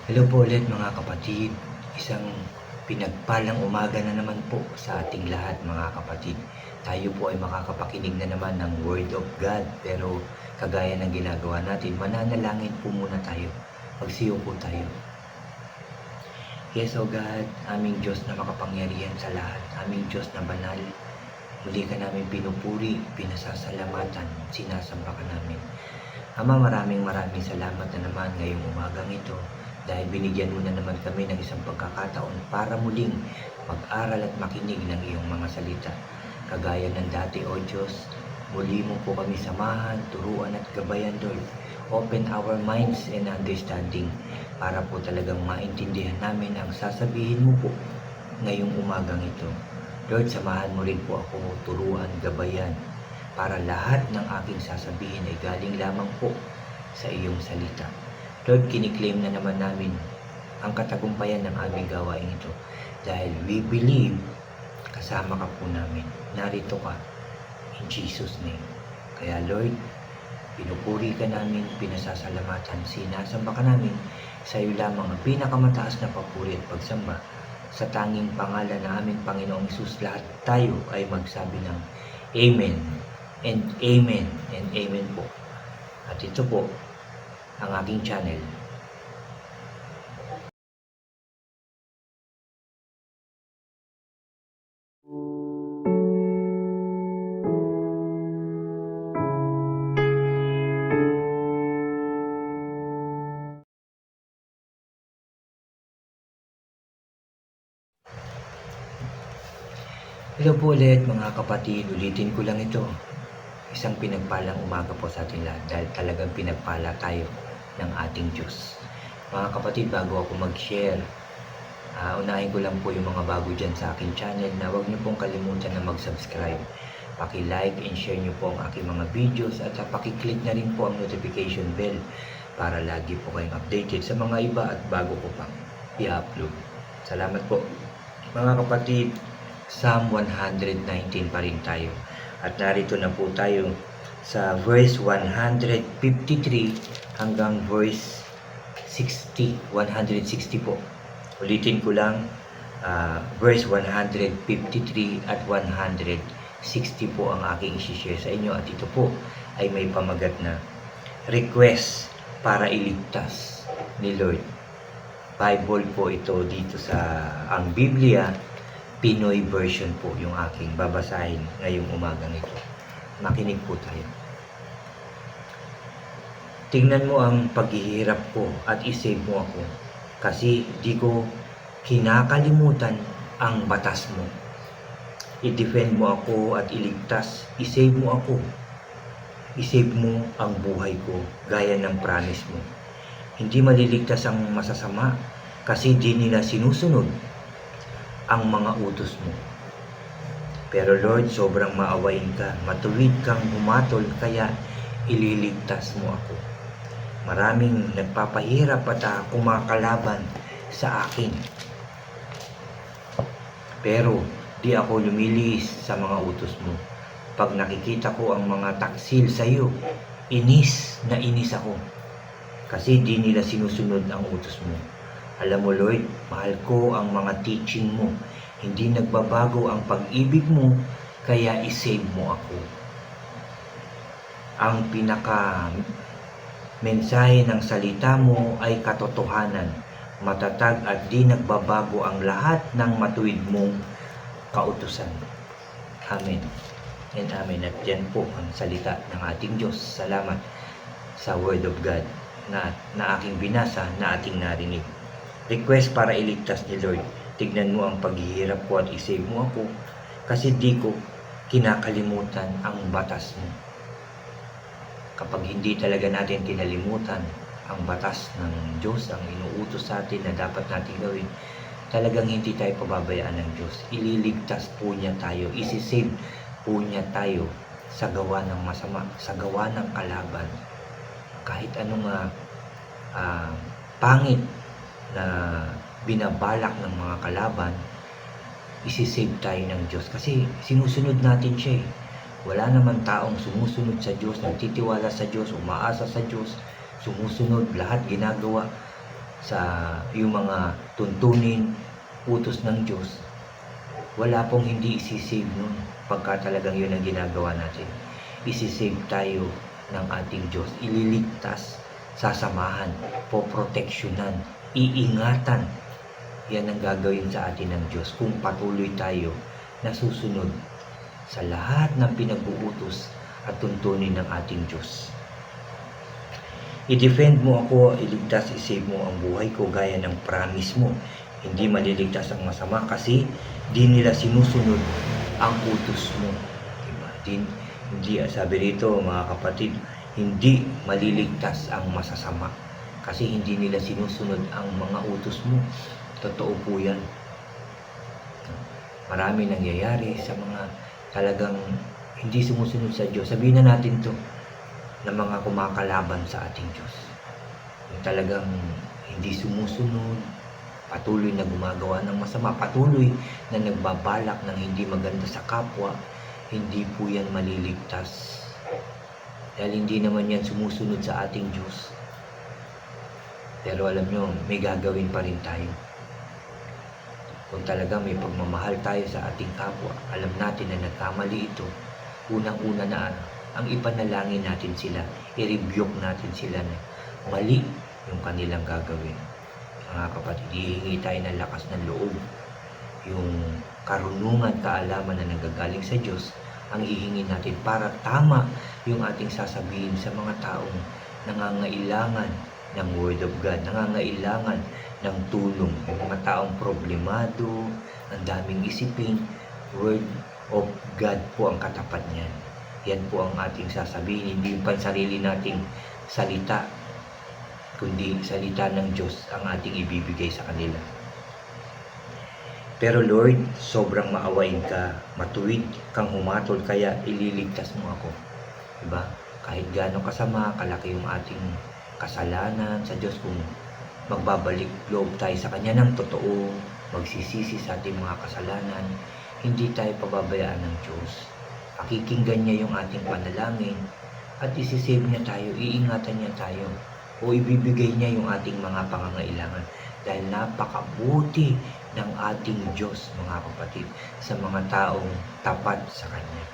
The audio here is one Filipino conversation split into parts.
Hello po ulit mga kapatid. Isang pinagpalang umaga na naman po sa ating lahat mga kapatid. Tayo po ay makakapakinig na naman ng Word of God. Pero kagaya ng ginagawa natin, mananalangin po muna tayo. Magsiyo po tayo. Yes, O God, aming Diyos na makapangyarihan sa lahat. Aming Diyos na banal. Muli ka namin pinupuri, pinasasalamatan, sinasamba ka namin. Ama, maraming salamat na naman ngayong umagang ito dahil binigyan mo na naman kami ng isang pagkakataon para muling mag-aral at makinig ng iyong mga salita. Kagaya ng dati, O Diyos, muli mo po kami samahan, turuan at gabayan, Lord. Open our minds and understanding para po talagang maintindihan namin ang sasabihin mo po ngayong umagang ito. Lord, samahan mo rin po ako, turuan, gabayan, para lahat ng aking sasabihin ay galing lamang po sa iyong salita. Lord, kiniklaim na naman namin ang katagumpayan ng aming gawain ito dahil we believe kasama ka po namin. Narito ka in Jesus' name. Kaya Lord, pinupuri ka namin, pinasasalamatan, sinasamba ka namin sa iyo lamang ang pinakamataas na papuri at pagsamba sa tanging pangalan ng aming Panginoong Hesus. Lahat tayo ay magsabi ng Amen and Amen and Amen po. At ito po ang aking channel. Hello po ulit mga kapatid, ulitin ko lang ito. Isang pinagpalang umaga po sa ating lahat dahil talagang pinagpala tayo ng ating Diyos. Mga kapatid, bago ako mag-share, unahin ko lang po yung mga bago dyan sa aking channel na huwag niyo pong kalimutan na mag-subscribe. Paki-like and share niyo po ang aking mga videos at paki-click na rin po ang notification bell para lagi po kayong updated sa mga iba at bago ko pang i-upload. Salamat po. Mga kapatid, Psalm 119 pa rin tayo. At narito na po tayo sa verse 153 hanggang verse 160 po. Ulitin ko lang, verse 153 at 160 po ang aking isi-share sa inyo. At ito po ay may pamagat na request para iligtas ni Lord. Bible po ito dito sa ang Biblia Pinoy version po yung aking babasahin ngayong umagang ito. Makinig po tayo. Tingnan mo ang paghihirap ko at isave mo ako kasi di ko kinakalimutan ang batas mo. I-defend mo ako at iligtas. I-save mo ako. I-save mo ang buhay ko gaya ng promise mo. Hindi maliligtas ang masasama kasi di nila sinusunod ang mga utos mo. Pero Lord, sobrang maawain ka, matuwid kang humatol, kaya ililigtas mo ako. Maraming nagpapahirap at kumakalaban sa akin. Pero di ako lumilihis sa mga utos mo. Pag nakikita ko ang mga taksil sa iyo, inis na inis ako. Kasi di nila sinusunod ang utos mo. Alam mo Lord, mahal ko ang mga teaching mo. Hindi nagbabago ang pag-ibig mo, kaya isave mo ako. Ang pinaka mensahe ng salita mo ay katotohanan, matatag at di nagbabago ang lahat ng matuwid mong kautusan. Amen and amen. At yan po ang salita ng ating Diyos. Salamat sa Word of God na aking binasa, na ating narinig. Request para iligtas ni Lord. Tignan mo ang paghihirap ko at isave mo ako kasi di ko kinakalimutan ang batas mo. Kapag hindi talaga natin kinalimutan ang batas ng Diyos, ang inuutos sa atin na dapat natin gawin, talagang hindi tayo pababayaan ng Diyos. Ililigtas po niya tayo, isisave po niya tayo sa gawa ng masama, sa gawa ng kalaban. Kahit anong pangit na binabalak ng mga kalaban, isisave tayo ng Diyos kasi sinusunod natin siya eh. Wala naman taong sumusunod sa Diyos, nagtitiwala sa Diyos, umaasa sa Diyos, sumusunod, lahat ginagawa sa yung mga tuntunin, utos ng Diyos, wala pong hindi isisave nun pagka talagang yun ang ginagawa natin. Isisave tayo ng ating Diyos, ililigtas, sasamahan, poproteksyonan, iingatan. Yan ang gagawin sa atin ng Diyos kung patuloy tayo na susunod sa lahat ng pinag-uutos at tuntunin ng ating Diyos. I-defend mo ako, iligtas, isave mo ang buhay ko gaya ng promise mo. Hindi maliligtas ang masama kasi di nila sinusunod ang utos mo. Diba? Hindi, sabi rito mga kapatid, hindi maliligtas ang masasama kasi hindi nila sinusunod ang mga utos mo. Totoo po yan. Marami nangyayari sa mga talagang hindi sumusunod sa Diyos. Sabihin na natin to na mga kumakalaban sa ating Diyos. Yung talagang hindi sumusunod, patuloy na gumagawa ng masama, patuloy na nagbabalak ng hindi maganda sa kapwa, hindi po yan maliligtas. Dahil hindi naman yan sumusunod sa ating Diyos. Pero alam nyo, may gagawin pa rin tayo. Kung talaga may pagmamahal tayo sa ating kapwa, alam natin na nagkamali ito, unang-una na ang ipanalangin natin sila, i-rebuke natin sila na mali yung kanilang gagawin. Mga kapatid, hihingi tayo ng lakas ng loob. Yung karunungan, kaalaman na nanggagaling sa Diyos, ang hihingi natin para tama yung ating sasabihin sa mga taong nangangailangan ng Word of God, nangangailangan ng tulong. Yung mga taong problemado, ang daming isipin, Word of God po ang katapat niyan. Yan po ang ating sasabihin, hindi yung pansarili nating salita, kundi salita ng Diyos ang ating ibibigay sa kanila. Pero Lord, sobrang maawain ka, matuwid kang humatol, kaya ililigtas mo ako. Diba? Kahit gaano kasama, kalaki yung ating kasalanan sa Diyos, kung magbabalik loob tayo sa Kanya ng totoo, magsisisi sa ating mga kasalanan, hindi tayo pababayaan ng Diyos. Pakikinggan niya yung ating panalangin at isisave niya tayo, iingatan niya tayo, o ibibigay niya yung ating mga pangangailangan. Dahil napakabuti ng ating Diyos, mga kapatid, sa mga taong tapat sa Kanya.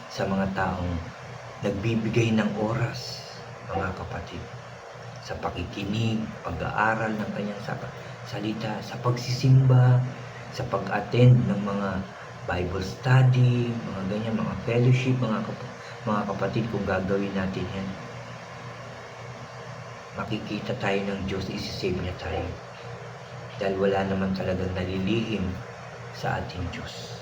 Sa mga taong nagbibigay ng oras, mga kapatid, sa pakikinig, pag-aaral ng Kanyang salita, sa pagsisimba, sa pag-attend ng mga Bible study, mga ganyan, mga fellowship, mga kapatid, kung gagawin natin yan, makikita tayo ng Diyos, isisave niya tayo. Dahil wala naman talagang nalilihim sa ating Diyos.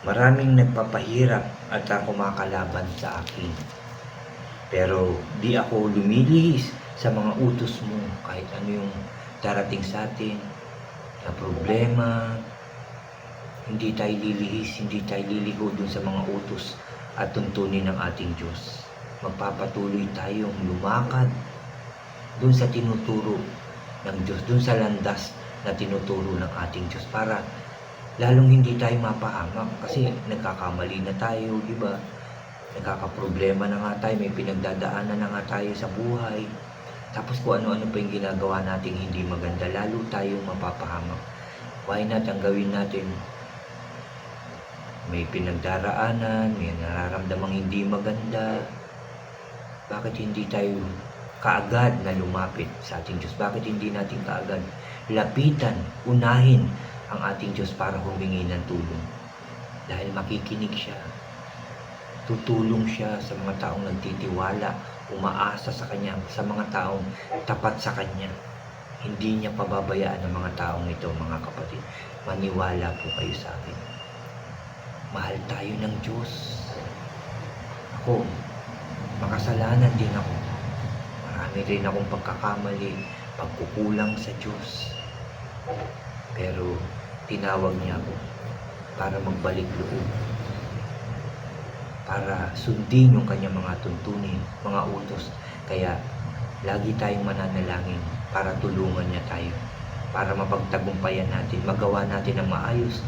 Maraming nagpapahirap at kumakalaban sa akin. Pero di ako lumilihis sa mga utos mo, kahit ano yung darating sa atin na problema. Hindi tayo lilihis, hindi tayo liligo dun sa mga utos at tuntunin ng ating Diyos. Magpapatuloy tayong lumakad dun sa tinuturo ng Diyos, dun sa landas na tinuturo ng ating Diyos, para lalong hindi tayo mapahamak kasi nagkakamali na tayo, di ba? Nagkakaproblema na nga tayo, may pinagdadaanan na nga tayo sa buhay. Tapos kung ano-ano pa yung ginagawa nating hindi maganda, lalo tayong mapapahamak. Why not ang gawin natin? May pinagdaraanan, may nararamdamang hindi maganda. Bakit hindi tayo kaagad na lumapit sa ating Diyos? Bakit hindi natin kaagad lapitan, unahin ang ating Diyos para humingi ng tulong? Dahil makikinig siya, tutulong siya sa mga taong nagtitiwala, umaasa sa Kanya, sa mga taong tapat sa Kanya. Hindi niya pababayaan ang mga taong ito, mga kapatid. Maniwala po kayo sa akin. Mahal tayo ng Diyos. Ako, makasalanan din ako. Marami rin akong pagkakamali, pagkukulang sa Diyos. Pero tinawag niya ako para magbalik loob, para sundin yung kanyang mga tuntunin, mga utos. Kaya lagi tayong mananalangin para tulungan niya tayo, para mapagtagumpayan natin, magawa natin ng maayos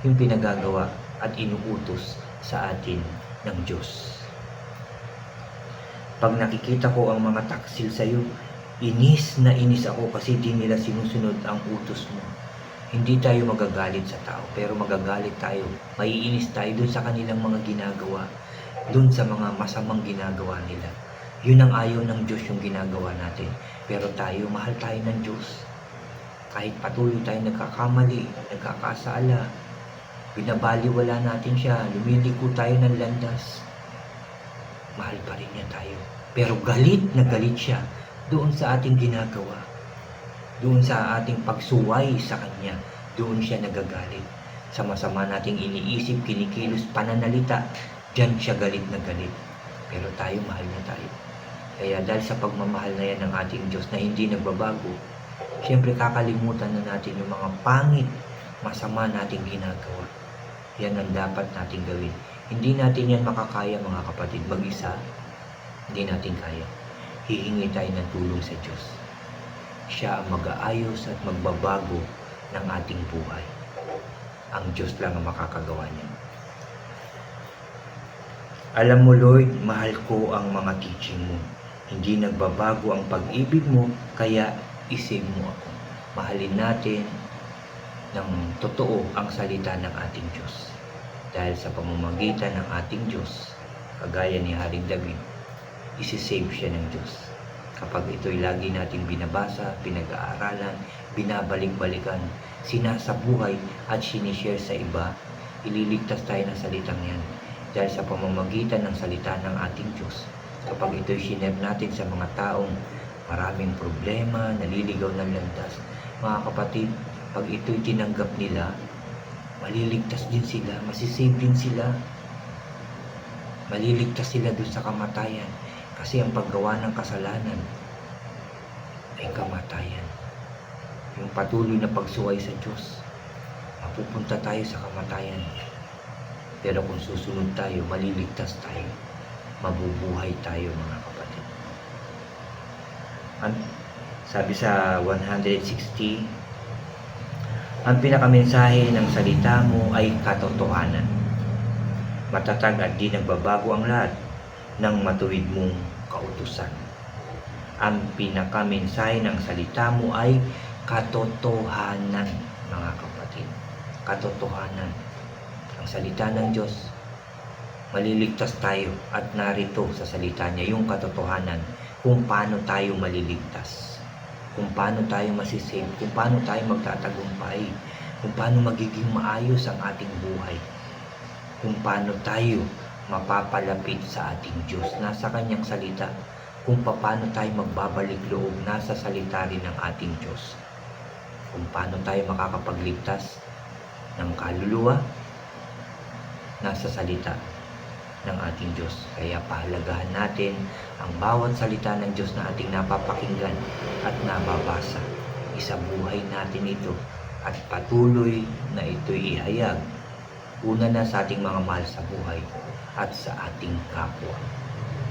yung pinagagawa at inuutos sa atin ng Diyos. Pag nakikita ko ang mga taksil sa iyo, Inis na inis ako kasi di nila sinusunod ang utos mo. Hindi tayo magagalit sa tao, pero magagalit tayo, maiinis tayo dun sa kanilang mga ginagawa, dun sa mga masamang ginagawa nila. Yun ang ayaw ng Diyos yung ginagawa natin. Pero tayo, mahal tayo ng Diyos. Kahit patuloy tayo nagkakamali, nagkakasala, binabaliwala natin siya, lumiliko tayo ng landas, mahal pa rin niya tayo. Pero galit na galit siya doon sa ating ginagawa, doon sa ating pagsuway sa Kanya, doon siya nagagalit. Sa masama nating iniisip, kinikilos, pananalita, diyan siya galit na galit. Pero tayo, mahal niya tayo. Kaya dahil sa pagmamahal na yan ng ating Diyos na hindi nagbabago, siyempre kakalimutan na natin yung mga pangit, masama nating ginagawa. Yan ang dapat nating gawin. Hindi natin yan makakaya, mga kapatid, mag-isa. Hindi natin kaya. Hihingi tayo ng tulong sa Diyos. Siya ang mag-aayos at magbabago ng ating buhay. Ang Diyos lang ang makakagawa niya. Alam mo, Lord, mahal ko ang mga teaching mo. Hindi nagbabago ang pag-ibig mo, kaya isave mo ako. Mahalin natin ng totoo ang salita ng ating Diyos. Dahil sa pamamagitan ng ating Diyos, kagaya ni Haring David, isisave siya ng Diyos. Kapag ito'y lagi nating binabasa, pinag-aaralan, binabalik-balikan, sinasabuhay at sinishare sa iba, ililigtas tayo ng salitang yan. Dahil sa pamamagitan ng salita ng ating Diyos, kapag ito'y sinare natin sa mga taong maraming problema, naliligaw ng landas, mga kapatid, pag ito'y tinanggap nila, maliligtas din sila, masisave din sila. Maliligtas sila doon sa kamatayan. Kasi ang paggawa ng kasalanan ay kamatayan. Yung patuloy na pagsuway sa Diyos, mapupunta tayo sa kamatayan. Pero kung susunod tayo, maliligtas tayo. Mabubuhay tayo, mga kapatid. Sabi sa 160, ang pinakamensahe ng salita mo ay katotohanan. Matatag at di nagbabago ang lahat ng matuwid mong kautusan. Ang pinakamensahe ng salita mo ay katotohanan, mga kapatid. Katotohanan. Ang salita ng Diyos, maliligtas tayo at narito sa salita niya yung katotohanan kung paano tayo maliligtas, kung paano tayo masisave, kung paano tayo magtatagumpay, kung paano magiging maayos ang ating buhay, kung paano tayo mapapalapit sa ating Diyos. Nasa Kanyang salita. Kung paano tayo magbabalik loob, nasa salita rin ng ating Diyos. Kung paano tayo makakapagligtas ng kaluluwa, nasa salita ng ating Diyos. Kaya pahalagahan natin ang bawat salita ng Diyos na ating napapakinggan at nababasa. Isabuhay natin ito at patuloy na ito'y ihayag. Una na sa ating mga mahal sa buhay at sa ating kapwa.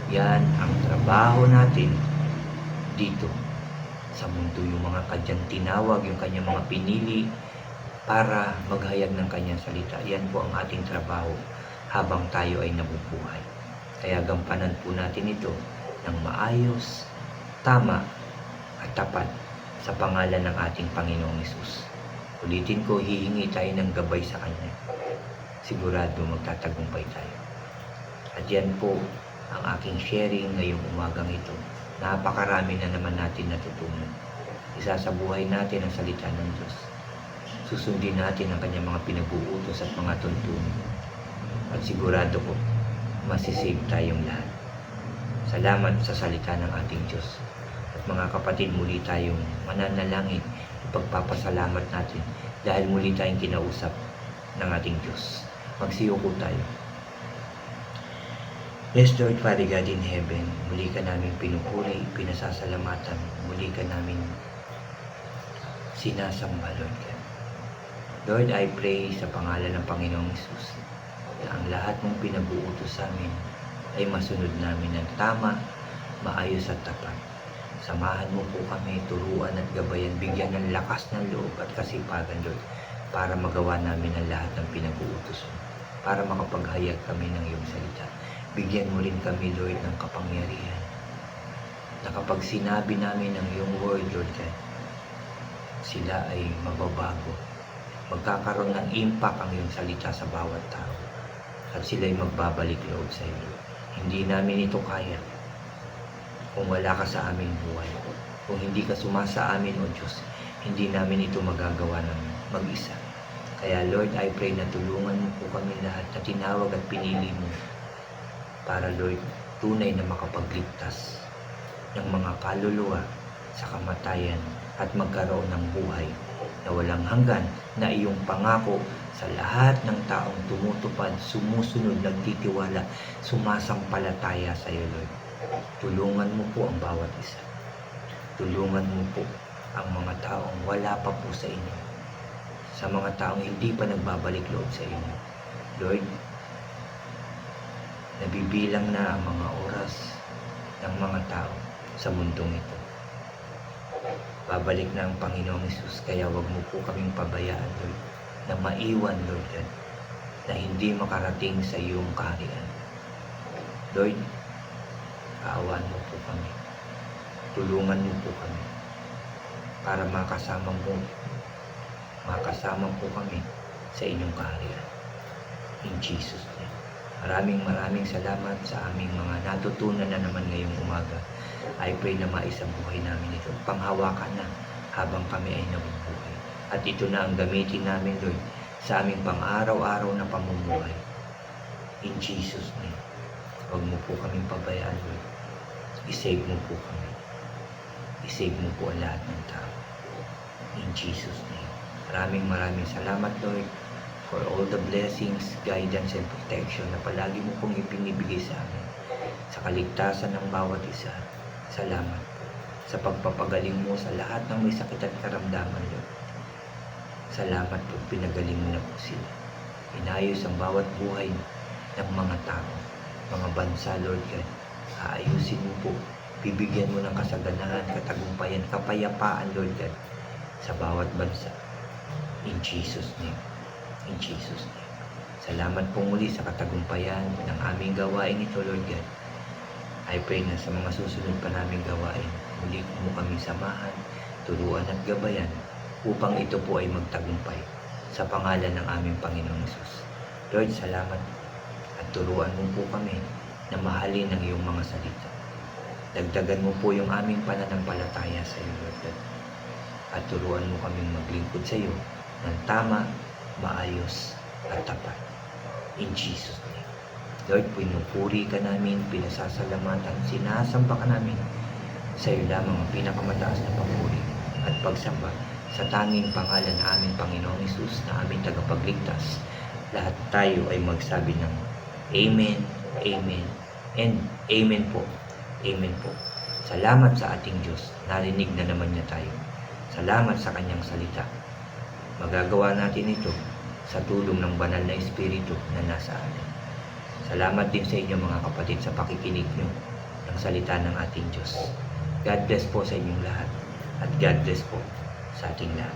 Yan ang trabaho natin dito sa mundo. Yung mga Kanyang tinawag, yung Kanyang mga pinili para maghayag ng Kanyang salita. Yan po ang ating trabaho habang tayo ay nabubuhay. Kaya gampanan po natin ito ng maayos, tama at tapat sa pangalan ng ating Panginoong Hesus. Ulitin ko, hihingi tayo ng gabay sa Kanya. Sigurado magtatagumpay tayo. At yan po ang aking sharing ngayong umagang ito. Napakarami na naman natin natutunan. Isasabuhay natin ang salita ng Diyos. Susundin natin ang Kanyang mga pinag-uutos at mga tuntunin. At sigurado ko, masisave tayong lahat. Salamat sa salita ng ating Diyos. At mga kapatid, muli tayong mananalangin, ipagpapasalamat natin dahil muli tayong kinausap ng ating Diyos. Magsiyoko tayo. Yes, Lord, Father God in heaven, muli ka namin pinupuri, pinasasalamatan, muli ka namin sinasamba, Lord God. Lord, I pray sa pangalan ng Panginoong Hesus na ang lahat mong pinag-uutos sa amin ay masunod namin ng tama, maayos at tapat. Samahan mo po kami, turuan at gabayan, bigyan ng lakas ng loob at kasipagan, Lord, para magawa namin ang lahat ng pinag-uutos mo, para makapaghayag kami ng iyong salita. Bigyan mo rin kami, Lord, ng kapangyarihan na kapag sinabi namin ang iyong word, Lord God, sila ay mababago. Magkakaroon ng impact ang iyong salita sa bawat tao. At sila ay magbabalik loob sa iyo. Hindi namin ito kaya kung wala ka sa aming buhay. Kung hindi ka sumasa amin, O Diyos, hindi namin ito magagawa ng mag-isa. Kaya Lord, I pray na tulungan mo po kami lahat na tinawag at pinili mo para, Lord, tunay na makapagligtas ng mga kaluluwa sa kamatayan at magkaroon ng buhay na walang hanggan, na iyong pangako sa lahat ng taong tumutupad, sumusunod, nagtitiwala, sumasampalataya sa iyo, Lord. Tulungan mo po ang bawat isa. Tulungan mo po ang mga taong wala pa po sa inyo, sa mga taong hindi pa nagbabalik loob sa inyo. Lord, nabibilang na ang mga oras ng mga tao sa mundong ito. Babalik na ang Panginoong Hesus, kaya wag mo po kaming pabayaan, Lord, na maiwan, Lord God, na hindi makarating sa iyong kaharian. Lord, kaawaan mo po kami. Tulungan mo po kami para makasama po kami sa inyong kaharian. In Jesus' name. Maraming salamat sa aming mga natutunan na naman ngayong umaga. I pray na maisabuhay namin ito. Panghawakan na habang kami ay nabubuhay. At ito na ang gamitin namin, Lord, sa aming pang-araw-araw na pamumuhay. In Jesus' name. Huwag mo po kaming pabayaan, Lord. I-save mo po kami. I-save mo po ang lahat ng tao. In Jesus' name. Maraming salamat, Lord, for all the blessings, guidance, and protection na palagi mo pong ipinibigay sa amin. Sa kaligtasan ng bawat isa. Salamat po sa pagpapagaling mo sa lahat ng may sakit at karamdaman, Lord. Salamat po, pinagaling mo na po sila. Inayos ang bawat buhay ng mga tao, mga bansa, Lord God. Aayusin mo po, bibigyan mo ng kasaganahan, katagumpayan, kapayapaan, Lord God, sa bawat bansa. In Jesus' name. In Jesus' name. Salamat po muli sa katagumpayan ng aming gawain ito, Lord God. I pray na sa mga susunod pa naming gawain, muli mo kami samahan, turuan at gabayan upang ito po ay magtagumpay sa pangalan ng aming Panginoong Hesus. Lord, salamat at turuan mo po kami na mahalin ang iyong mga salita. Dagdagan mo po yung aming pananampalataya sa iyo, Lord God. At turuan mo kaming maglingkod sa iyo ng tama, maayos at tapat. In Jesus' name. Lord, pinupuri ka namin, pinasasalamatan, sinasamba ka namin. Sa iyo lamang ang pinakamataas na papuri at pagsamba sa tanging pangalan ng aming Panginoong Hesus na aming tagapagligtas. Lahat tayo ay magsabi ng Amen, Amen, and Amen po. Amen po. Salamat sa ating Diyos. Narinig na naman niya tayo. Salamat sa kanyang salita. Magagawa natin ito sa tulong ng banal na Espiritu na nasa atin. Salamat din sa inyo mga kapatid sa pakikinig nyo ng salita ng ating Diyos. God bless po sa inyong lahat at God bless po sa ating lahat.